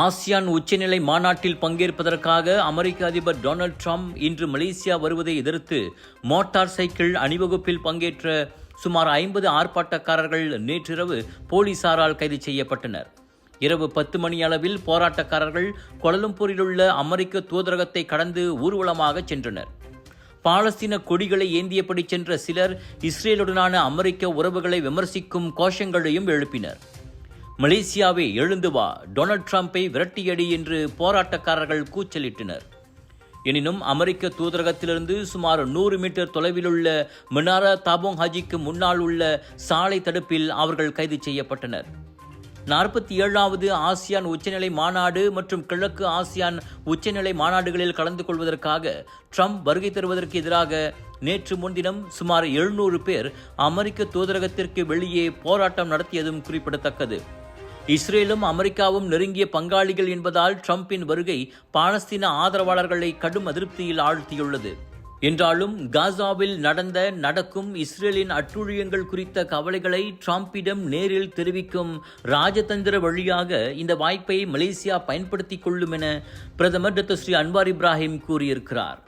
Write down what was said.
ASEAN உச்சநிலை மாநாட்டில் பங்கேற்பதற்காக அமெரிக்க அதிபர் டொனால்ட் ட்ரம்ப் இன்று மலேசியா வருவதை எதிர்த்து மோட்டார் சைக்கிள் அணிவகுப்பில் பங்கேற்ற சுமார் 50 ஆர்ப்பாட்டக்காரர்கள் நேற்றிரவு போலீசாரால் கைது செய்யப்பட்டனர். இரவு 10 மணி அளவில் போராட்டக்காரர்கள் கோலாலம்பூரில் உள்ள அமெரிக்க தூதரகத்தை கடந்து ஊர்வலமாக சென்றனர். பாலஸ்தீன கொடிகளை ஏந்தியபடி சென்ற சிலர் இஸ்ரேலுடனான அமெரிக்க உறவுகளை விமர்சிக்கும் கோஷங்களையும் எழுப்பினர். மலேசியாவே எழுந்து வா, டொனால்ட் ட்ரம்பை விரட்டியடி என்று போராட்டக்காரர்கள் கூச்சலிட்டனர். எனினும் அமெரிக்க தூதரகத்திலிருந்து சுமார் 100 மீட்டர் தொலைவிலுள்ள மினாரா தாபோங் ஹஜிக்கு முன்னால் உள்ள சாலை தடுப்பில் அவர்கள் கைது செய்யப்பட்டனர். 47வது ஆசியான் உச்சநிலை மாநாடு மற்றும் கிழக்கு ஆசியான் உச்சநிலை மாநாடுகளில் கலந்து கொள்வதற்காக ட்ரம்ப் வருகை தருவதற்கு எதிராக நேற்று முன்தினம் சுமார் 700 பேர் அமெரிக்க தூதரகத்திற்கு வெளியே போராட்டம் நடத்தியதும் குறிப்பிடத்தக்கது. இஸ்ரேலும் அமெரிக்காவும் நெருங்கிய பங்காளிகள் என்பதால் ட்ரம்பின் வருகை பாலஸ்தீன ஆதரவாளர்களை கடும் அதிருப்தியில் ஆழ்த்தியுள்ளது. என்றாலும் காசாவில் நடக்கும் இஸ்ரேலின் அட்டூழியங்கள் குறித்த கவலைகளை ட்ரம்பிடம் நேரில் தெரிவிக்கும் ராஜதந்திர வழியாக இந்த வாய்ப்பை மலேசியா பயன்படுத்திக் கொள்ளும் என பிரதமர் டாக்டர் ஸ்ரீ அன்வார் இப்ராஹிம் கூறியிருக்கிறார்.